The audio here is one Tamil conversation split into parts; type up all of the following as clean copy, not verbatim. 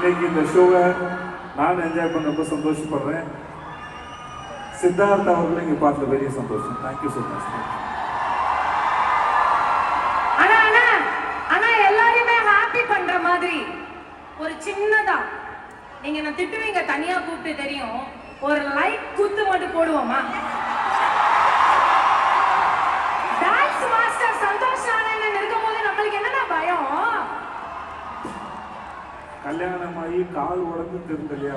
இன்னைக்கு இந்த ஷோவை நான் என்ஜாய் பண்ண ரொம்ப சந்தோஷப்படுறேன். சித்தார்த் அவர்களும் இங்கே பார்த்து பெரிய சந்தோஷம். Thank you so much. ஆனா எல்லாரையுமே ஹாப்பி பண்ற மாதிரி ஒரு சின்னதா நீங்க என்ன திட்டுவீங்க தனியா கூப்பிட்டு தெரியும், ஒரு லைக் குத்து மட்டும் போடுவோமா? டான்ஸ் மாஸ்டர் சந்தோஷ் நாராயணன் இருக்கும்போது நம்மளுக்கு என்னன்னா பயம்? கல்யாணமாகி கால் உடம்பு திருந்தலையா?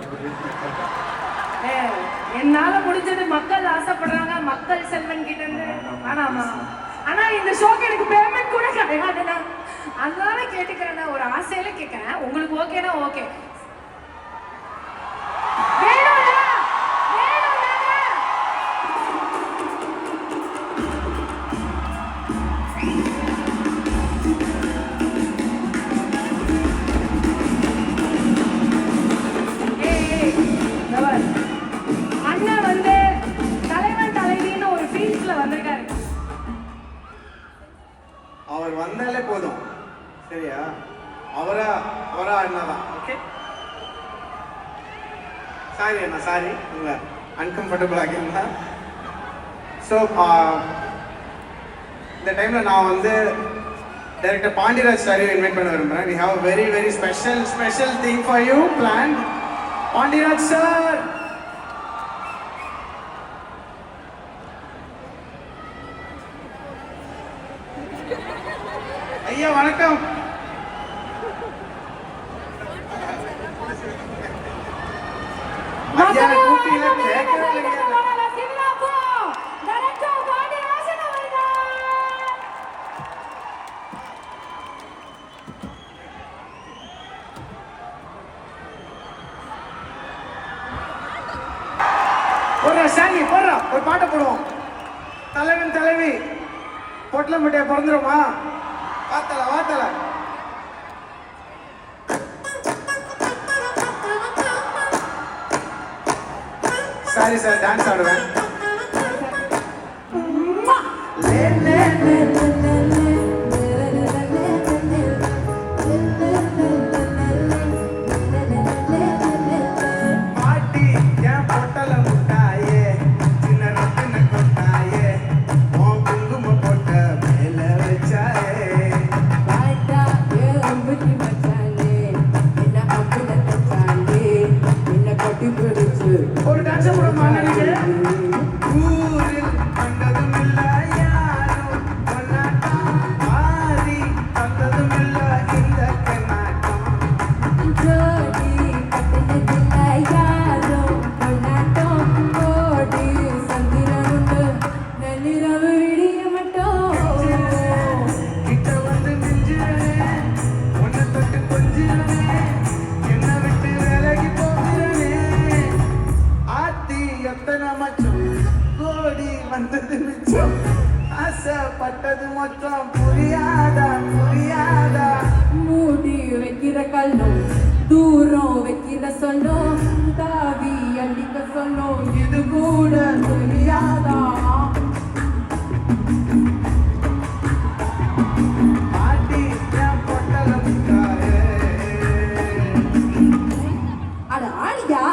என்னால முடிஞ்சது, மக்கள் ஆசைப்படுறாங்க, மக்கள் செல்வன் கிட்ட இருந்து. ஆனாமா ஆனா இந்த ஷோக்கு எனக்கு பேமெண்ட் கூட கிடையாதுண்ணா, அதனால கேட்டுக்கிறேன், ஒரு ஆசையில கேட்கிறேன். உங்களுக்கு ஓகேனா ஓகே. அண்ணன் வந்து தலைவன் தலைவின்னு ஒரு ஃபீல்ட்ல வந்திருக்காரு. அவர் வந்தாலே போதும், சரியா? அவரா அண்ணாதான். ஓகே, சாரி அண்ணா, சாரி உங்களை அன்கம்ஃபர்டபுள் ஆகியிருந்தா. ஸோ இந்த டைமில் நான் வந்து டைரக்டர் பாண்டியராஜ் சாரையும் இன்வைட் பண்ண விரும்புகிறேன். We have very very special thing for you plan. Pandiyaraj sir, ஐயா வணக்கம். போடுறா ஒரு பாட்டை போடுவோம். தலைவன் தலைவி பொட்டலம்பட்டியா பிறந்துருமா? வாத்தல சாரி சார், டான்ஸ் ஆடுவேன். பாட்டி ஏன் பொட்டல முட்டாயே, சின்ன ரத்தின கொட்டாயே, உன் குங்கும போட்ட மேல வச்சாயே. ஒரு டான்ஸ் போடுமா? ஊரில் கண்டதும் இல்ல யாரும் கொண்டாட்டம், ஆதி கண்டதும் இல்ல இந்த கண்ணாட்டம். கிட்ட வந்து மிஞ்சுறனே, உன்னை தொட்டு கொஞ்சுறனே, என்னை விட்டு விலகி போகிறனே. ஆத்தி எத்தனை மச்சம், கோடி வந்தது மிச்சம், ஆசைப்பட்டது மொத்தம் புரியாதா? மூடி வைக்கிற கல்லும் தூரம் வைக்கிற சொல்லும், தாவி அடிக்க சொல்லும், இது கூட புரியாதா? ஆட்டி என் பொட்டல முட்டாயே. அட ஆடியா?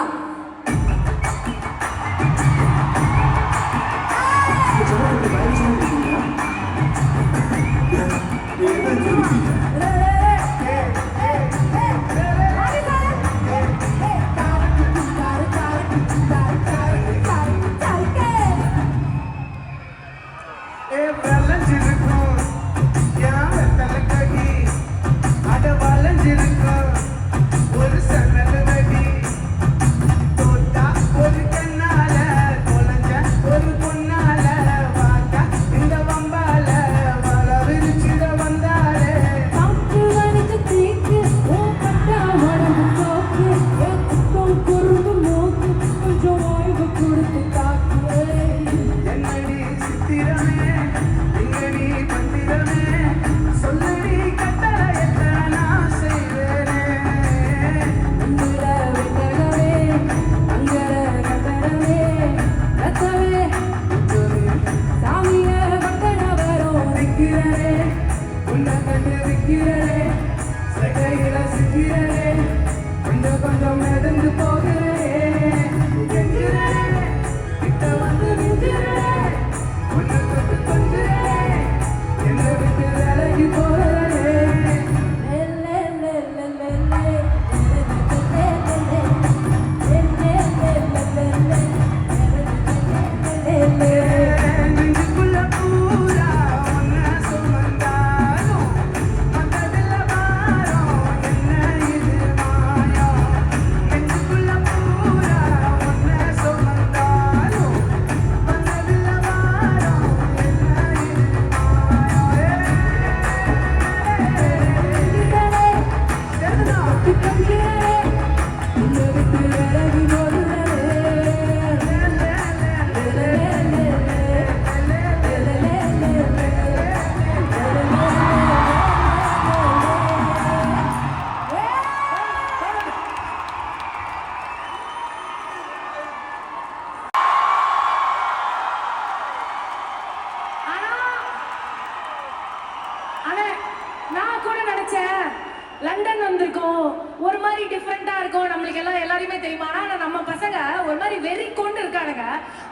மாதிரி டிஃப்ரெண்டா இருக்கும் நம்மளுக்கு எல்லாம் எல்லாரையுமே தெரியுமா. ஆனா நம்ம பசங்க ஒரு மாதிரி வெறி கொண்டு இருக்கானுங்க.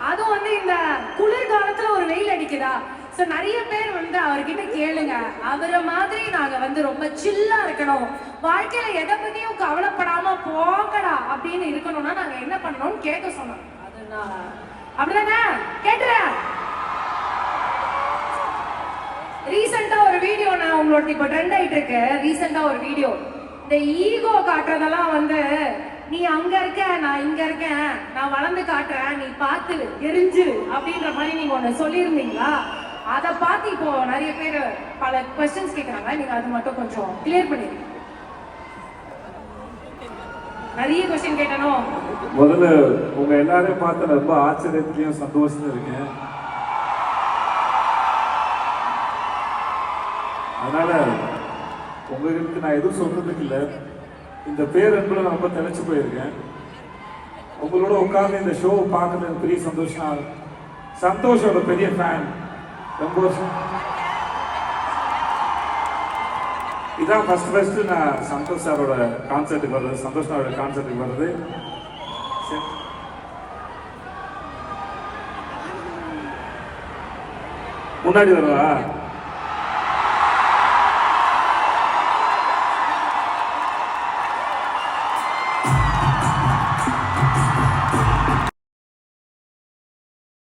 அதுவும் வந்து இந்த குளிர்காலத்துல ஒரு வெயில் அடிக்குதா. ஸோ நிறைய பேர் வந்து அவர்கிட்ட கேளுங்க, அவரை மாதிரி நாங்க வந்து ரொம்ப சில்லா இருக்கணும், வாழ்க்கையில எதை பத்தியும் கவலைப்படாம போங்கடா அப்படின்னு இருக்கணும்னா நாங்க என்ன பண்ணணும்னு கேட்க சொன்னோம். அதனால அப்படிதானே கேட்டுறேன். ரீசெண்டா ஒரு வீடியோ நான் உங்களோட இப்ப ட்ரெண்ட் ஆயிட்டு இருக்கு. ரீசெண்டா ஒரு வீடியோ, இந்த ஈகோ காட்டுறதெல்லாம் வந்து நீ அங்க இருக்க நான் இங்க இருக்கேன், நான் வளர்ந்து காட்டுறேன் நீ பார்த்து எரிஞ்சு அப்படின்ற மாதிரி நீங்க ஒண்ணு சொல்லியிருந்தீங்களா. அதை பார்த்து இப்போ நிறைய பேர் பல கொஸ்டின்ஸ் கேட்கறாங்க. நீங்க அது மட்டும் கொஞ்சம் கிளியர் பண்ணிடுங்க. நிறைய கொஸ்டின் கேட்டனும். முதல்ல உங்க எல்லாரையும் பார்த்து ரொம்ப ஆச்சரியத்திலையும் சந்தோஷம் இருக்கேன். அதனால உங்களுக்கு நான் எதுவும் சொல்றதுக்கு இல்லை. இந்த பேரன்புல நான் ரொம்ப தெளிச்சு போயிருக்கேன். உங்களோட உட்கார்ந்து இந்த ஷோ பார்க்கறது எனக்கு பெரிய சந்தோஷம். சந்தோஷோட பெரிய ஃபேன். ரொம்ப வருஷம் இதான் ஃபர்ஸ்ட் நான் சந்தோஷ் சாரோட கான்சர்ட்டுக்கு வர்றது, சந்தோஷ் சாரோட கான்சர்ட்டுக்கு வர்றது. முன்னாடி வருவா